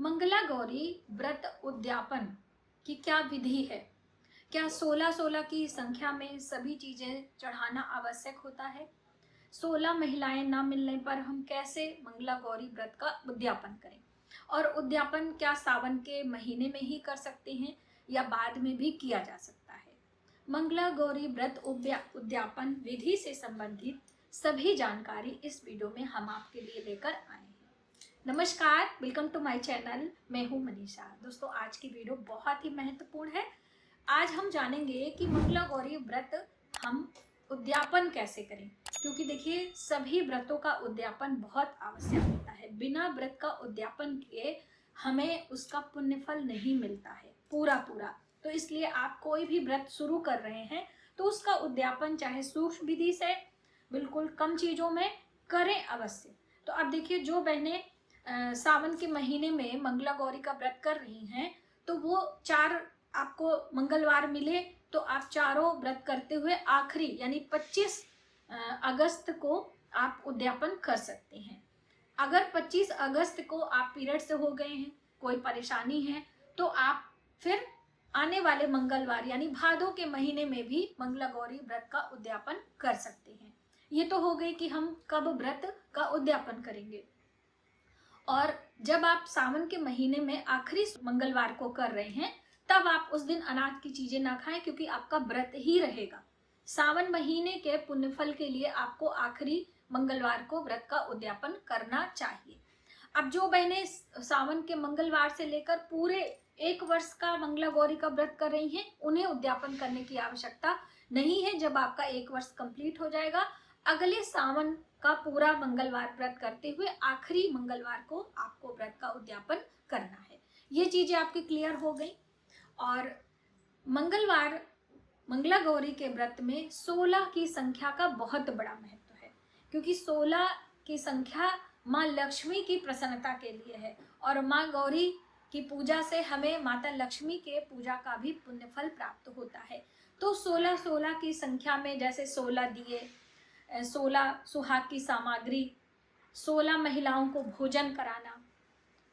मंगला गौरी व्रत उद्यापन की क्या विधि है? क्या 16-16 की संख्या में सभी चीजें चढ़ाना आवश्यक होता है? 16 महिलाएं न मिलने पर हम कैसे मंगला गौरी व्रत का उद्यापन करें? और उद्यापन क्या सावन के महीने में ही कर सकते हैं या बाद में भी किया जा सकता है? मंगला गौरी व्रत उद्यापन विधि से संबंधित सभी जानकारी इस वीडियो में हम आपके लिए लेकर आए हैं। नमस्कार, वेलकम टू माय चैनल। मैं हूं मनीषा। दोस्तों, आज की वीडियो बहुत ही महत्वपूर्ण है। आज हम जानेंगे कि मंगला गौरी व्रत हम उद्यापन कैसे करें, क्योंकि देखिए सभी व्रतों का उद्यापन बहुत आवश्यक होता है। बिना व्रत का उद्यापन किए हमें उसका पुण्य फल नहीं मिलता है पूरा। तो इसलिए आप कोई भी व्रत शुरू कर रहे हैं तो उसका उद्यापन चाहे सूक्ष्म विधि से बिल्कुल कम चीजों में करें अवश्य। तो अब देखिए, जो बहनें सावन के महीने में मंगला गौरी का व्रत कर रही हैं तो वो 4 आपको मंगलवार मिले तो आप चारों व्रत करते हुए आखिरी यानी 25 अगस्त को आप उद्यापन कर सकते हैं। अगर 25 अगस्त को आप पीरियड से हो गए हैं, कोई परेशानी है, तो आप फिर आने वाले मंगलवार यानी भादों के महीने में भी मंगला गौरी व्रत का उद्यापन कर सकते हैं। ये तो हो गई कि हम कब व्रत का उद्यापन करेंगे। और जब आप सावन के महीने में आखिरी मंगलवार को कर रहे हैं तब आप उस दिन अनाज की चीजें ना खाएं, क्योंकि आपका व्रत ही रहेगा। सावन महीने के पुण्यफल के लिए आपको आखिरी मंगलवार को व्रत का उद्यापन करना चाहिए। अब जो बहनें सावन के मंगलवार से लेकर पूरे 1 वर्ष का मंगला गौरी का व्रत कर रही हैं, उन्हें उद्यापन करने की आवश्यकता नहीं है। जब आपका 1 वर्ष कंप्लीट हो जाएगा, अगले सावन का पूरा मंगलवार व्रत करते हुए आखिरी मंगलवार को आपको व्रत का उद्यापन करना है। ये चीजें आपकी क्लियर हो गई। और मंगलवार मंगला गौरी के व्रत में 16 की संख्या का बहुत बड़ा महत्व है, क्योंकि 16 की संख्या माँ लक्ष्मी की प्रसन्नता के लिए है और माँ गौरी की पूजा से हमें माता लक्ष्मी के पूजा का भी पुण्य फल प्राप्त होता है। तो 16-16 की संख्या में जैसे 16 दिए, 16 सुहाग की सामग्री, 16 महिलाओं को भोजन कराना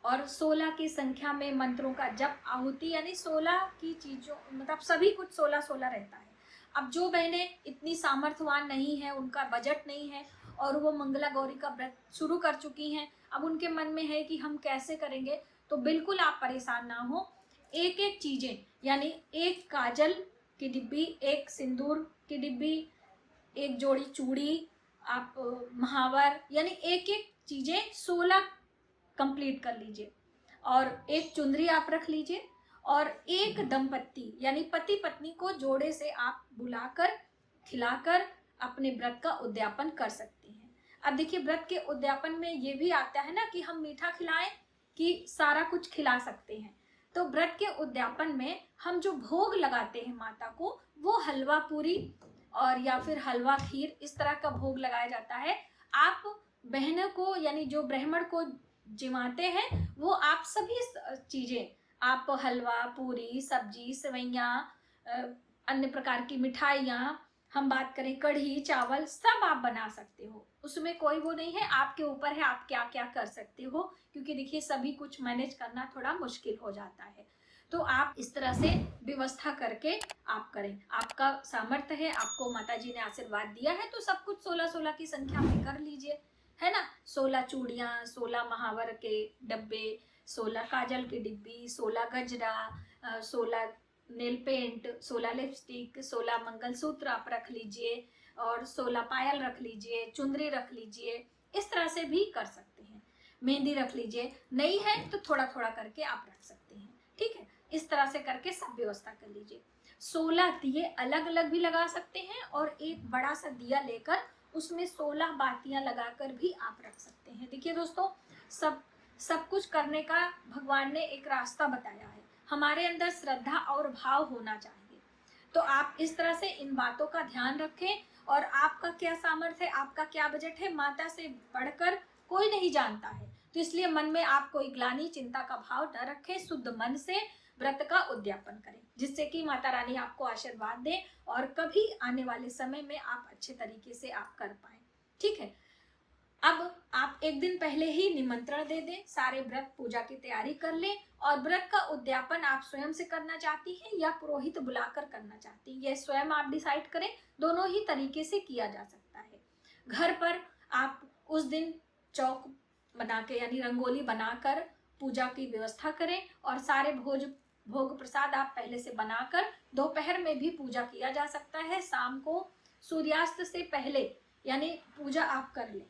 और 16 की संख्या में मंत्रों का जप, आहुति, यानी 16 की चीजों मतलब सभी कुछ 16-16 रहता है। अब जो बहनें इतनी सामर्थ्यवान नहीं है, उनका बजट नहीं है और वो मंगला गौरी का व्रत शुरू कर चुकी हैं, अब उनके मन में है कि हम कैसे करेंगे, तो बिल्कुल आप परेशान ना हो। एक एक चीजें यानी 1 काजल की डिब्बी, 1 सिंदूर की डिब्बी, 1 जोड़ी चूड़ी, आप महावर, यानी एक एक चीजें 16 कंप्लीट कर लीजिए। और 1 चुंदरी आप रख लीजिए और 1 दंपत्ति यानी पति पत्नी को जोड़े से आप बुलाकर खिलाकर अपने व्रत का उद्यापन कर सकते हैं। अब देखिए, व्रत के उद्यापन में ये भी आता है ना कि हम मीठा खिलाएं कि सारा कुछ खिला सकते हैं। तो व्रत के उद्यापन में हम जो भोग लगाते हैं माता को, वो हलवा पूरी और या फिर हलवा खीर, इस तरह का भोग लगाया जाता है। आप बहनों को यानी जो ब्राह्मण को जिमाते हैं वो आप सभी चीजें, आप हलवा पूरी, सब्जी, सेवैयाँ, अन्य प्रकार की मिठाइयाँ, हम बात करें कढ़ी चावल, सब आप बना सकते हो। उसमें कोई वो नहीं है, आपके ऊपर है आप क्या क्या कर सकते हो, क्योंकि देखिए सभी कुछ मैनेज करना थोड़ा मुश्किल हो जाता है। तो आप इस तरह से व्यवस्था करके आप करें। आपका सामर्थ्य है, आपको माता जी ने आशीर्वाद दिया है, तो सब कुछ 16-16 की संख्या में कर लीजिए, है ना। 16 चूड़ियाँ, 16 महावर के डब्बे, 16 काजल की डिब्बी, 16 गजरा, 16 नेल पेंट, 16 लिपस्टिक, 16 मंगलसूत्र आप रख लीजिए और 16 पायल रख लीजिए, चुंदरी रख लीजिए। इस तरह से भी कर सकते हैं। मेहंदी रख लीजिए, नहीं है तो थोड़ा थोड़ा करके आप रख सकते हैं, ठीक है। इस तरह से करके सब व्यवस्था कर लीजिए। 16 दिए अलग अलग भी लगा सकते हैं और एक बड़ा सा दिया लेकर उसमें 16 बातियां लगाकर भी आप रख सकते हैं। देखिए दोस्तों, सब कुछ करने का भगवान ने एक रास्ता बताया है। हमारे अंदर श्रद्धा और भाव होना चाहिए। तो आप इस तरह से इन बातों का ध्यान रखें। और आपका क्या सामर्थ्य है, आपका क्या बजट है, माता से बढ़कर कोई नहीं जानता है। तो इसलिए मन में आप कोई ग्लानि चिंता का भाव न रखें, शुद्ध मन से व्रत का उद्यापन करें, जिससे कि माता रानी आपको आशीर्वाद दे और कभी आने वाले समय में आप अच्छे तरीके से आप कर पाए, ठीक है। अब आप एक दिन पहले ही निमंत्रण दे दें, सारे व्रत पूजा की तैयारी कर लें, और व्रत का उद्यापन आप स्वयं से करना चाहती हैं या पुरोहित बुलाकर करना चाहती हैं, यह स्वयं आप डिसाइड करें। दोनों ही तरीके से किया जा सकता है। घर पर आप उस दिन चौक बना के यानी रंगोली बनाकर पूजा की व्यवस्था करें, और सारे भोग प्रसाद आप पहले से बनाकर दोपहर में भी पूजा किया जा सकता है। शाम को सूर्यास्त से पहले यानी पूजा आप कर लें।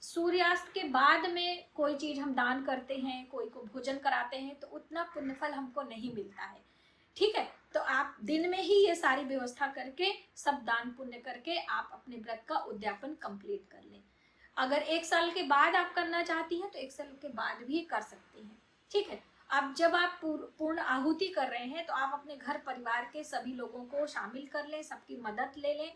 सूर्यास्त के बाद में कोई चीज हम दान करते हैं, कोई को भोजन कराते हैं, तो उतना पुण्यफल हमको नहीं मिलता है। ठीक है, तो आप दिन में ही ये सारी व्यवस्था करके सब दान पुण्य करके आप अपने व्रत का उद्यापन कंप्लीट कर लें। अगर 1 साल के बाद आप करना चाहती हैं तो 1 साल के बाद भी कर सकती हैं। ठीक है, अब जब आप पूर्ण आहुति कर रहे हैं तो आप अपने घर परिवार के सभी लोगों को शामिल कर लें, सबकी मदद ले लें,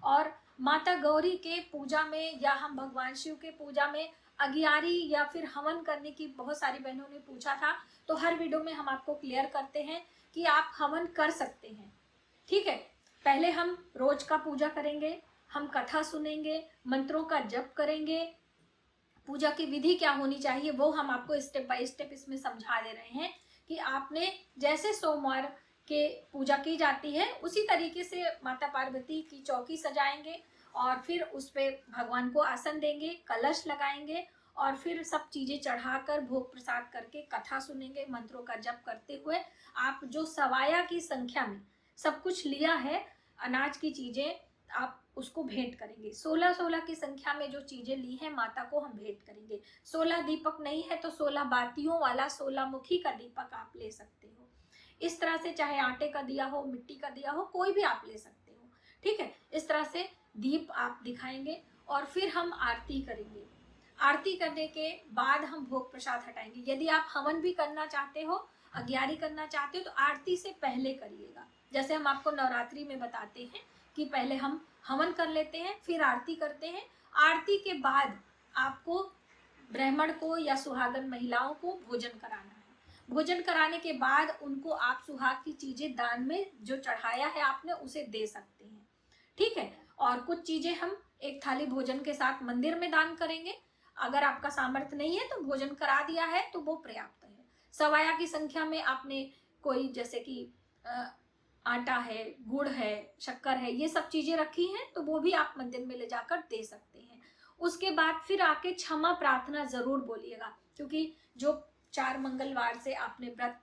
और माता गौरी के पूजा में या हम भगवान शिव के पूजा में अगियारी या फिर हवन करने की बहुत सारी बहनों ने पूछा था, तो हर वीडियो में हम आपको क्लियर करते हैं कि आप हवन कर सकते हैं। ठीक है, पहले हम रोज का पूजा करेंगे, हम कथा सुनेंगे, मंत्रों का जप करेंगे, पूजा की विधि क्या होनी चाहिए वो हम आपको स्टेप बाय स्टेप इसमें समझा दे रहे हैं कि आपने जैसे सोमवार के पूजा की जाती है उसी तरीके से माता पार्वती की चौकी सजाएंगे, और फिर उस पे भगवान को आसन देंगे, कलश लगाएंगे, और फिर सब चीजें चढ़ाकर भोग प्रसाद करके कथा सुनेंगे, मंत्रों का जप करते हुए आप जो सवाया की संख्या में सब कुछ लिया है अनाज की चीजें आप उसको भेंट करेंगे। 16-16 की संख्या में जो चीजें ली हैं माता को हम भेंट करेंगे। 16 दीपक नहीं है तो 16 बातियों वाला 16 मुखी का दीपक आप ले सकते हो। इस तरह से चाहे आटे का दिया हो, मिट्टी का दिया हो, कोई भी आप ले सकते हो। ठीक है, इस तरह से दीप आप दिखाएंगे, और फिर हम आरती करेंगे। आरती करने के बाद हम भोग प्रसाद हटाएंगे। यदि आप हवन भी करना चाहते हो, अग्यारी करना चाहते हो, तो आरती से पहले करिएगा। जैसे हम आपको नवरात्रि में बताते हैं कि पहले हम हवन कर लेते हैं, फिर आरती करते हैं। आरती के बाद आपको ब्राह्मण को या सुहागन महिलाओं को भोजन कराना है। भोजन कराने के बाद उनको आप सुहाग की चीजें दान में जो चढ़ाया है आपने उसे दे सकते हैं। ठीक है, और कुछ चीजें हम एक थाली भोजन के साथ मंदिर में दान करेंगे। अगर आपका सामर्थ्य नहीं है तो भोजन करा दिया है तो वो पर्याप्त है। सवाया की संख्या में आपने कोई जैसे कि आटा है, गुड़ है, शक्कर है, ये सब चीजें रखी हैं तो वो भी आप मंदिर में ले जाकर दे सकते हैं। उसके बाद फिर आके क्षमा प्रार्थना जरूर बोलिएगा, क्योंकि जो 4 मंगलवार से आपने व्रत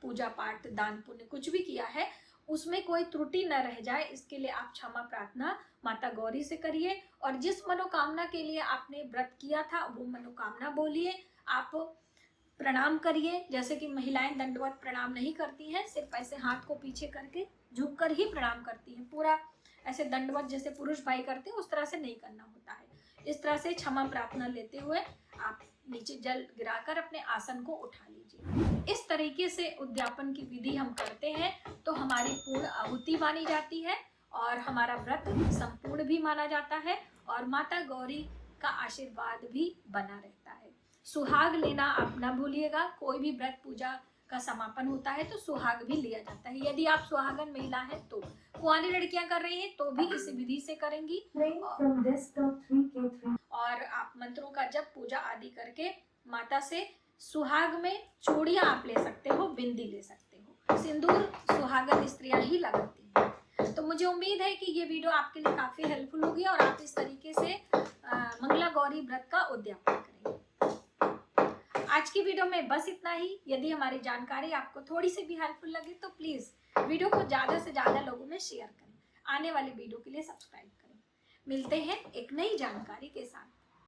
पूजा पाठ दान पुण्य कुछ भी किया है उसमें कोई त्रुटि न रह जाए, इसके लिए आप क्षमा प्रार्थना माता गौरी से करिए। और जिस मनोकामना के लिए आपने व्रत किया था वो मनोकामना बोलिए। आप प्रणाम करिए, जैसे कि महिलाएं दंडवत प्रणाम नहीं करती हैं, सिर्फ ऐसे हाथ को पीछे करके झुककर ही प्रणाम करती हैं। पूरा ऐसे दंडवत जैसे पुरुष भाई करते हैं उस तरह से नहीं करना होता है। इस तरह से क्षमा प्रार्थना लेते हुए आप नीचे जल गिराकर अपने आसन को उठा लीजिए। इस तरीके से उद्यापन की विधि हम करते हैं तो हमारी पूर्ण आहुति मानी जाती है और हमारा व्रत संपूर्ण भी माना जाता है, और माता गौरी का आशीर्वाद भी बना रहता है। सुहाग लेना आप ना भूलिएगा। कोई भी व्रत पूजा का समापन होता है तो सुहाग भी लिया जाता है। यदि आप सुहागन महिला हैं तो, कुंवारी लड़कियां कर रही हैं तो भी इस विधि से करेंगी। और आप मंत्रों का जप पूजा आदि करके माता से सुहाग में चूड़ियां आप ले सकते हो, बिंदी ले सकते हो। सिंदूर सुहागन स्त्रियां ही लगाती हैं। तो मुझे उम्मीद है कि ये वीडियो आपके लिए काफी हेल्पफुल होगी और आप इस तरीके से मंगला गौरी व्रत का उद्यापन करेंगे। आज की वीडियो में बस इतना ही। यदि हमारी जानकारी आपको थोड़ी सी भी हेल्पफुल लगी तो प्लीज वीडियो को ज्यादा से ज्यादा लोगों में शेयर करें। आने वाली वीडियो के लिए सब्सक्राइब करें। मिलते हैं एक नई जानकारी के साथ।